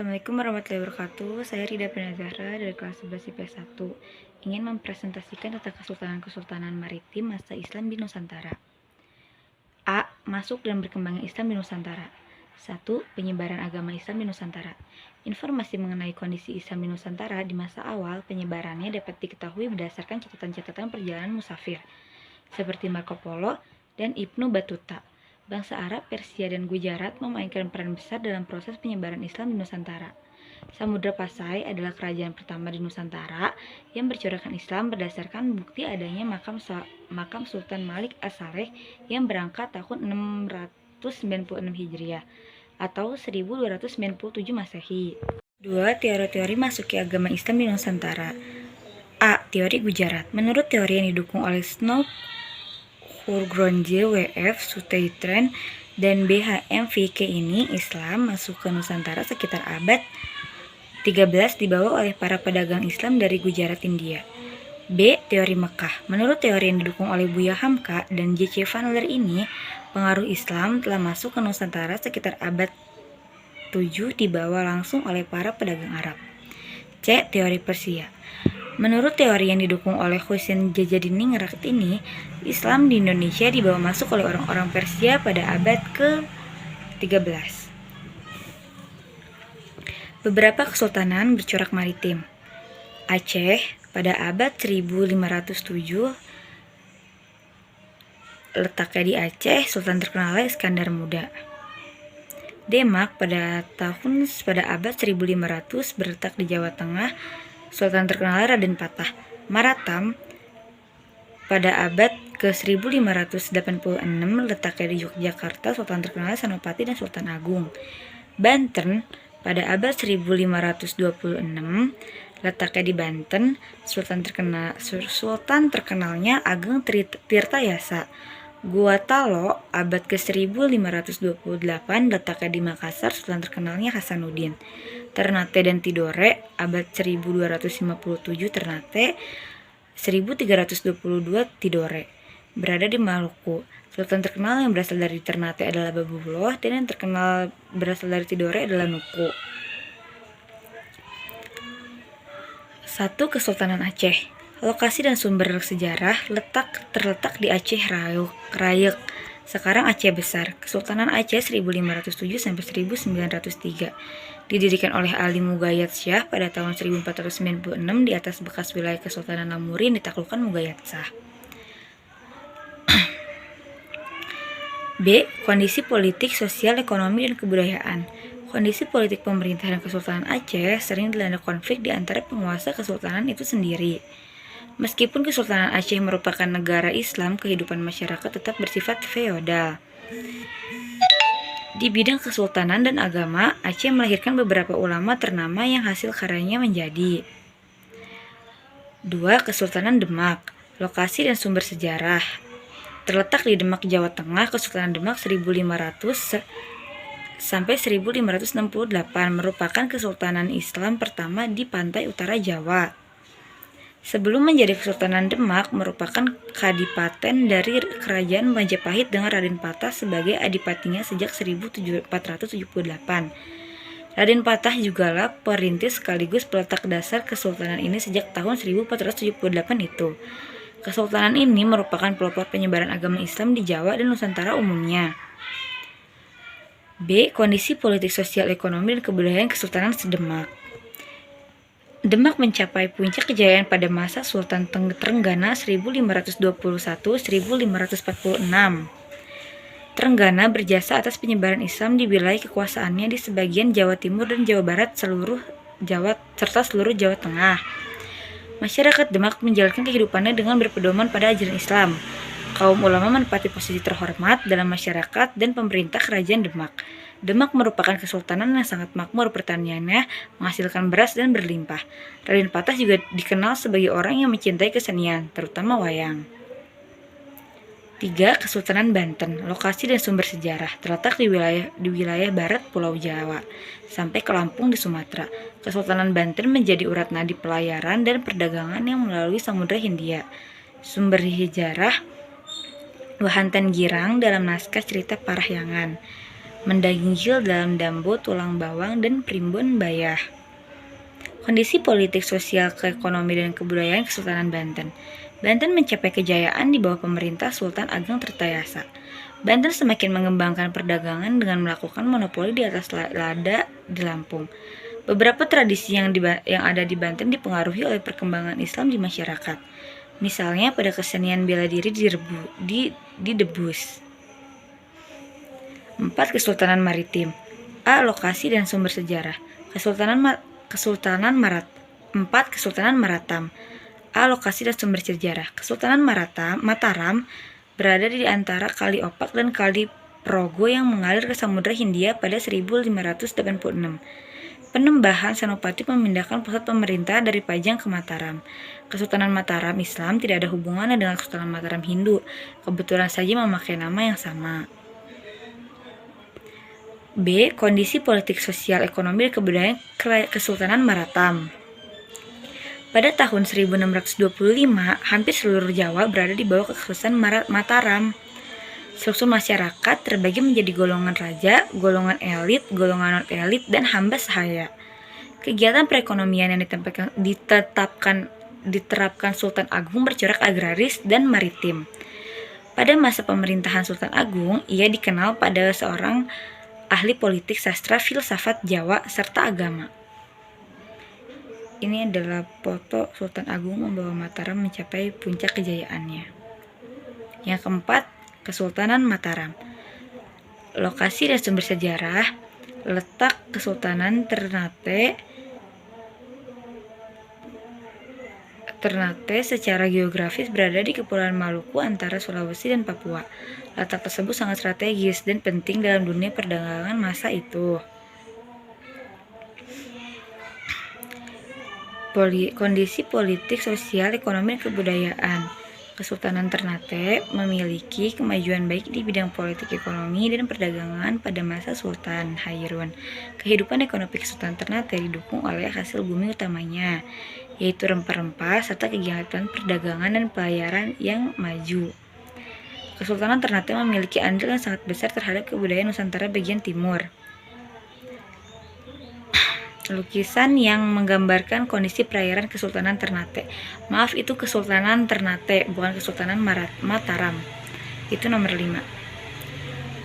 Assalamualaikum warahmatullahi wabarakatuh. Saya Rida Pranazahra dari kelas 11 IPS 1. Ingin mempresentasikan tentang kesultanan-kesultanan maritim masa Islam di Nusantara. A. Masuk dan berkembangnya Islam di Nusantara. 1. Penyebaran agama Islam di Nusantara. Informasi mengenai kondisi Islam di Nusantara di masa awal penyebarannya dapat diketahui berdasarkan catatan-catatan perjalanan musafir, seperti Marco Polo dan Ibnu Battuta. Bangsa Arab, Persia, dan Gujarat memainkan peran besar dalam proses penyebaran Islam di Nusantara. Samudra Pasai adalah kerajaan pertama di Nusantara yang bercorakkan Islam berdasarkan bukti adanya makam Sultan Malik As-Saleh yang berangkat tahun 696 Hijriah atau 1297 Masehi. 2. Teori-teori masuki agama Islam di Nusantara. A. Teori Gujarat. Menurut teori yang didukung oleh Snow Hurgronje, W.F. Suteitren, dan B.H.M. Vike ini, Islam masuk ke Nusantara sekitar abad 13 dibawa oleh para pedagang Islam dari Gujarat, India. B. Teori Mekah. Menurut teori yang didukung oleh Buya Hamka dan J.C. Vanler ini, pengaruh Islam telah masuk ke Nusantara sekitar abad 7 dibawa langsung oleh para pedagang Arab. C. Teori Persia. Menurut teori yang didukung oleh Husain Jajadiningrat ini, Islam di Indonesia dibawa masuk oleh orang-orang Persia pada abad ke-13. Beberapa kesultanan bercorak maritim. Aceh pada abad 1507, letaknya di Aceh, sultan terkenal Iskandar Muda. Demak pada abad 1500 berletak di Jawa Tengah, sultan terkenal Raden Patah. Maratam pada abad ke-1586 letaknya di Yogyakarta, sultan terkenal Senopati dan Sultan Agung. Banten pada abad 1526 letaknya di Banten, sultan terkenalnya Ageng Tirtayasa. Guatalo abad ke-1528 letaknya di Makassar, sultan terkenalnya Hasanuddin. Ternate dan Tidore abad 1257 Ternate, 1322 Tidore. Berada di Maluku. Sultan terkenal yang berasal dari Ternate adalah Babullah dan yang terkenal berasal dari Tidore adalah Nuku. 1. Kesultanan Aceh. Lokasi dan sumber sejarah terletak di Aceh Rayek, sekarang Aceh Besar. Kesultanan Aceh 1507 sampai 1903. Didirikan oleh Ali Mughayat Shah pada tahun 1496 di atas bekas wilayah Kesultanan Lamurin ditaklukkan Mughayat Shah. B. Kondisi politik, sosial, ekonomi, dan kebudayaan. Kondisi politik pemerintahan Kesultanan Aceh sering dilanda konflik di antara penguasa kesultanan itu sendiri. Meskipun Kesultanan Aceh merupakan negara Islam, kehidupan masyarakat tetap bersifat feodal. Di bidang kesultanan dan agama, Aceh melahirkan beberapa ulama ternama yang hasil karyanya menjadi 2. Kesultanan Demak. Lokasi dan sumber sejarah. Terletak di Demak, Jawa Tengah. Kesultanan Demak 1500 sampai 1568 merupakan kesultanan Islam pertama di pantai utara Jawa. Sebelum menjadi Kesultanan Demak, merupakan kadipaten dari Kerajaan Majapahit dengan Raden Patah sebagai adipatinya sejak 1478. Raden Patah jugalah perintis sekaligus peletak dasar kesultanan ini sejak tahun 1478 itu. Kesultanan ini merupakan pelopor penyebaran agama Islam di Jawa dan Nusantara umumnya. B. Kondisi politik, sosial, ekonomi, dan kebudayaan Kesultanan Demak. Demak mencapai puncak kejayaan pada masa Sultan Trenggana 1521-1546. Trenggana berjasa atas penyebaran Islam di wilayah kekuasaannya di sebagian Jawa Timur dan Jawa Barat serta seluruh Jawa Tengah. Masyarakat Demak menjalankan kehidupannya dengan berpedoman pada ajaran Islam. Kaum ulama menempati posisi terhormat dalam masyarakat dan pemerintah Kerajaan Demak. Demak merupakan kesultanan yang sangat makmur, pertaniannya menghasilkan beras dan berlimpah. Raden Patah juga dikenal sebagai orang yang mencintai kesenian, terutama wayang. 3. Kesultanan Banten. Lokasi dan sumber sejarah. Terletak di wilayah barat Pulau Jawa sampai ke Lampung di Sumatera. Kesultanan Banten menjadi urat nadi pelayaran dan perdagangan yang melalui Samudra Hindia. Sumber sejarah Wahanten Girang dalam naskah cerita Parahyangan. Mendanggil dalam dambo tulang bawang dan primbon bayah. Kondisi politik, sosial, keekonomi, dan kebudayaan Kesultanan Banten. Banten mencapai kejayaan di bawah pemerintah Sultan Ageng Tirtayasa. Banten semakin mengembangkan perdagangan dengan melakukan monopoli di atas lada di Lampung. Beberapa tradisi yang ada di Banten dipengaruhi oleh perkembangan Islam di masyarakat. Misalnya pada kesenian bela diri di Debus. 4. Kesultanan Maritim. A. Lokasi dan sumber sejarah. Kesultanan Maratam. A. Lokasi dan sumber sejarah. Kesultanan Mataram berada di antara Kali Opak dan Kali Progo yang mengalir ke Samudra Hindia pada 1586. Penembahan Senopati memindahkan pusat pemerintah dari Pajang ke Mataram. Kesultanan Mataram Islam tidak ada hubungannya dengan Kesultanan Mataram Hindu, kebetulan saja memakai nama yang sama. B. Kondisi politik, sosial, ekonomi, dan kebudayaan Kesultanan Maratam. Pada tahun 1625, hampir seluruh Jawa berada di bawah Kesultanan Mataram. Struktur masyarakat terbagi menjadi golongan raja, golongan elit, golongan non-elit, dan hamba sahaya. Kegiatan perekonomian yang diterapkan Sultan Agung bercorak agraris dan maritim. Pada masa pemerintahan Sultan Agung, ia dikenal pada seorang ahli politik, sastra, filsafat Jawa, serta agama. Ini adalah foto Sultan Agung membawa Mataram mencapai puncak kejayaannya. Yang keempat, Kesultanan Mataram. Lokasi dan sumber sejarah. Letak Kesultanan Ternate secara geografis berada di Kepulauan Maluku antara Sulawesi dan Papua. Letak tersebut sangat strategis dan penting dalam dunia perdagangan masa itu. Kondisi politik, sosial, ekonomi, dan kebudayaan. Kesultanan Ternate memiliki kemajuan baik di bidang politik, ekonomi, dan perdagangan pada masa Sultan Hairun. Kehidupan ekonomi Kesultanan Ternate didukung oleh hasil bumi utamanya, yaitu rempah-rempah serta kegiatan perdagangan dan pelayaran yang maju. Kesultanan Ternate memiliki andil yang sangat besar terhadap kebudayaan Nusantara bagian timur. Lukisan yang menggambarkan kondisi perairan Kesultanan Ternate. Maaf, itu Kesultanan Ternate, bukan Kesultanan Mataram. Itu nomor 5.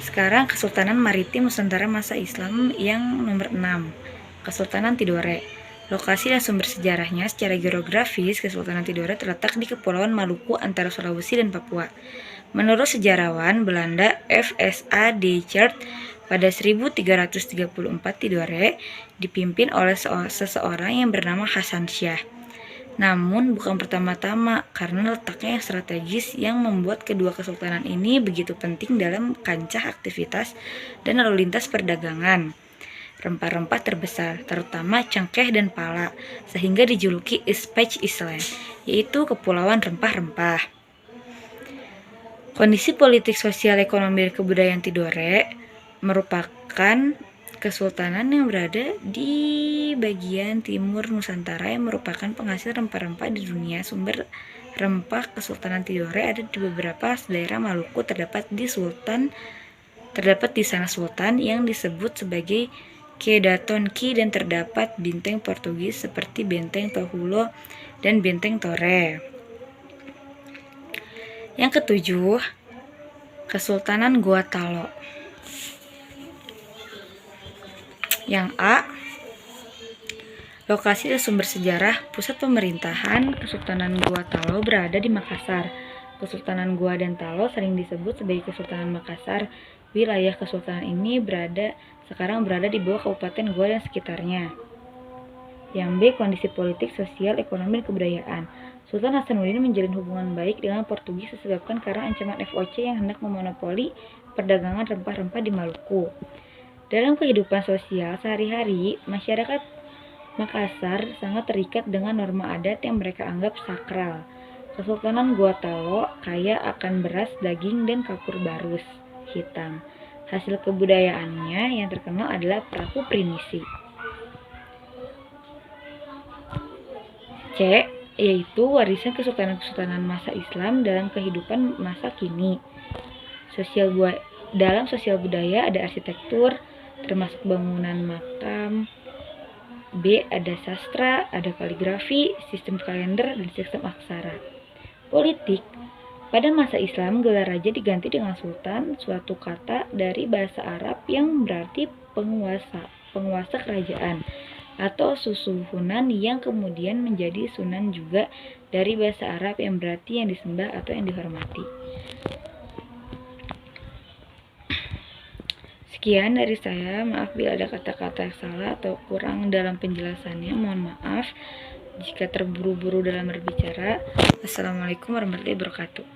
Sekarang Kesultanan Maritim Nusantara masa Islam yang nomor 6. Kesultanan Tidore. Lokasi dan sumber sejarahnya. Secara geografis, Kesultanan Tidore terletak di Kepulauan Maluku antara Sulawesi dan Papua. Menurut sejarawan Belanda F.S.A. Dechert, pada 1334 Tidore dipimpin oleh seseorang yang bernama Hasan Syah. Namun bukan pertama-tama, karena letaknya yang strategis yang membuat kedua kesultanan ini begitu penting dalam kancah aktivitas dan lalu lintas perdagangan. Rempah-rempah terbesar, terutama cengkeh dan pala, sehingga dijuluki Spatch Island, yaitu Kepulauan Rempah-Rempah. Kondisi politik, sosial, ekonomi, dan kebudayaan Tidore merupakan kesultanan yang berada di bagian timur Nusantara yang merupakan penghasil rempah-rempah di dunia. Sumber rempah Kesultanan Tidore ada di beberapa daerah Maluku. Terdapat di sana sultan yang disebut sebagai Kedaton Ki, dan terdapat benteng Portugis seperti Benteng Tohulo dan Benteng Torre. Yang ketujuh, Kesultanan Gua Talo. Yang A, lokasi dan sumber sejarah. Pusat pemerintahan Kesultanan Gua Talo berada di Makassar. Kesultanan Gua dan Talo sering disebut sebagai Kesultanan Makassar. Wilayah kesultanan ini sekarang berada di bawah Kabupaten Goa dan sekitarnya. Yang B, kondisi politik, sosial, ekonomi, dan kebudayaan. Sultan Hasanuddin menjalin hubungan baik dengan Portugis disebabkan karena ancaman FOC yang hendak memonopoli perdagangan rempah-rempah di Maluku. Dalam kehidupan sosial sehari-hari, masyarakat Makassar sangat terikat dengan norma adat yang mereka anggap sakral. Kesultanan Gua Talo kaya akan beras, daging, dan kapur barus hitam. Hasil kebudayaannya yang terkenal adalah perahu Primisi. C, yaitu warisan kesultanan-kesultanan masa Islam dalam kehidupan masa kini. Sosial Dalam sosial budaya ada arsitektur, termasuk bangunan makam. B. Ada sastra, ada kaligrafi, sistem kalender, dan sistem aksara. Politik. Pada masa Islam, gelar raja diganti dengan sultan, suatu kata dari bahasa Arab yang berarti penguasa kerajaan, atau susuhunan yang kemudian menjadi sunan juga dari bahasa Arab yang berarti yang disembah atau yang dihormati. Sekian dari saya, maaf bila ada kata-kata yang salah atau kurang dalam penjelasannya, mohon maaf jika terburu-buru dalam berbicara. Assalamualaikum warahmatullahi wabarakatuh.